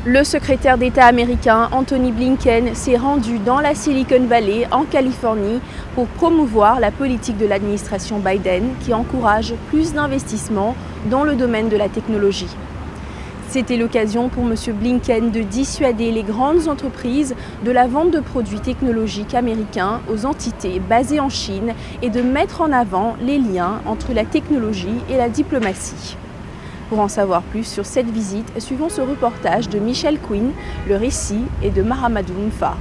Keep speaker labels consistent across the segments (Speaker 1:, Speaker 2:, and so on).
Speaker 1: Le secrétaire d'État américain Anthony Blinken s'est rendu dans la Silicon Valley, en Californie, pour promouvoir la politique de l'administration Biden qui encourage plus d'investissements dans le domaine de la technologie. C'était l'occasion pour M. Blinken de dissuader les grandes entreprises de la vente de produits technologiques américains aux entités basées en Chine et de mettre en avant les liens entre la technologie et la diplomatie. Pour en savoir plus sur cette visite, suivons ce reportage de Michel Quinn, le récit est de Mahamadou Mfa.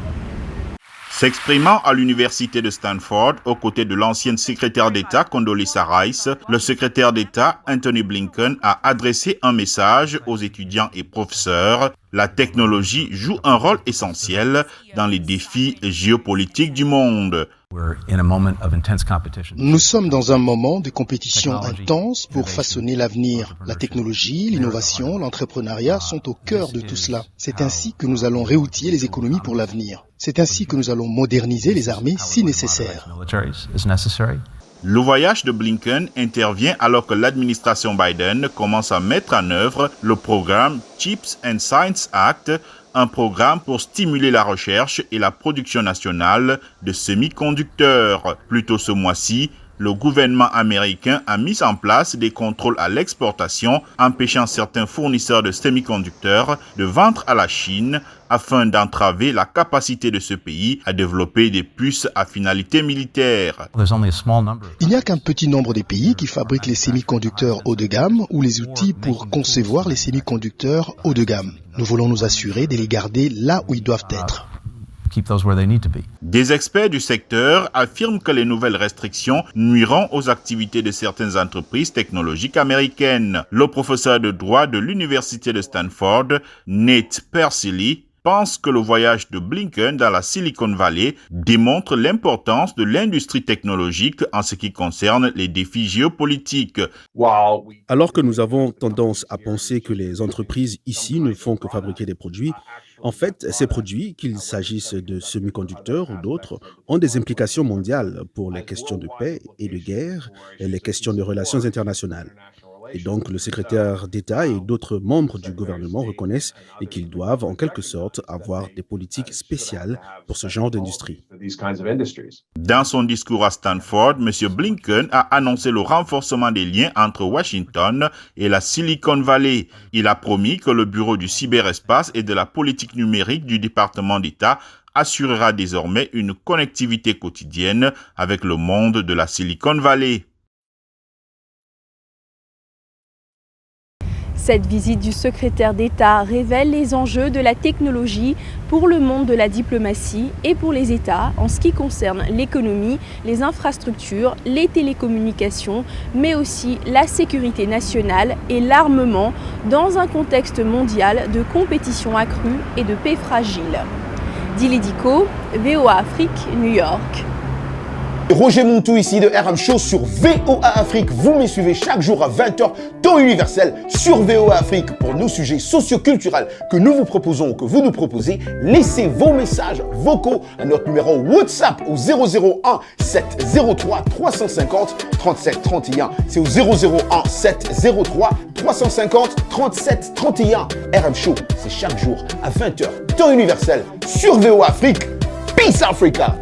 Speaker 2: S'exprimant à l'université de Stanford aux côtés de l'ancienne secrétaire d'État Condoleezza Rice, le secrétaire d'État Anthony Blinken a adressé un message aux étudiants et professeurs. La technologie joue un rôle essentiel dans les défis géopolitiques du monde.
Speaker 3: Nous sommes dans un moment de compétition intense pour façonner l'avenir. La technologie, l'innovation, l'entrepreneuriat sont au cœur de tout cela. C'est ainsi que nous allons réoutiller les économies pour l'avenir. C'est ainsi que nous allons moderniser les armées si nécessaire.
Speaker 2: Le voyage de Blinken intervient alors que l'administration Biden commence à mettre en œuvre le programme Chips and Science Act, un programme pour stimuler la recherche et la production nationale de semi-conducteurs. Plus tôt ce mois-ci, le gouvernement américain a mis en place des contrôles à l'exportation, empêchant certains fournisseurs de semi-conducteurs de vendre à la Chine afin d'entraver la capacité de ce pays à développer des puces à finalité militaire.
Speaker 3: Il n'y a qu'un petit nombre de pays qui fabriquent les semi-conducteurs haut de gamme ou les outils pour concevoir les semi-conducteurs haut de gamme. Nous voulons nous assurer de les garder là où ils doivent être.
Speaker 2: Des experts du secteur affirment que les nouvelles restrictions nuiront aux activités de certaines entreprises technologiques américaines. Le professeur de droit de l'université de Stanford, Nate Persily, pense que le voyage de Blinken dans la Silicon Valley démontre l'importance de l'industrie technologique en ce qui concerne les défis géopolitiques.
Speaker 4: Alors que nous avons tendance à penser que les entreprises ici ne font que fabriquer des produits, en fait, ces produits, qu'il s'agisse de semi-conducteurs ou d'autres, ont des implications mondiales pour les questions de paix et de guerre et les questions de relations internationales. Et donc, le secrétaire d'État et d'autres membres du gouvernement reconnaissent et qu'ils doivent, en quelque sorte, avoir des politiques spéciales pour ce genre d'industrie.
Speaker 2: Dans son discours à Stanford, M. Blinken a annoncé le renforcement des liens entre Washington et la Silicon Valley. Il a promis que le bureau du cyberespace et de la politique numérique du département d'État assurera désormais une connectivité quotidienne avec le monde de la Silicon Valley.
Speaker 1: Cette visite du secrétaire d'État révèle les enjeux de la technologie pour le monde de la diplomatie et pour les États en ce qui concerne l'économie, les infrastructures, les télécommunications, mais aussi la sécurité nationale et l'armement dans un contexte mondial de compétition accrue et de paix fragile. Dili Diko, VOA Afrique, New York.
Speaker 5: Roger Montou ici de RM Show sur VOA Afrique. Vous me suivez chaque jour à 20h, temps universel sur VOA Afrique pour nos sujets socioculturels que nous vous proposons ou que vous nous proposez. Laissez vos messages vocaux à notre numéro WhatsApp au 001 703 350 37 31. C'est au 001 703 350 37 31. RM Show, c'est chaque jour à 20h, temps universel sur VOA Afrique. Peace Africa!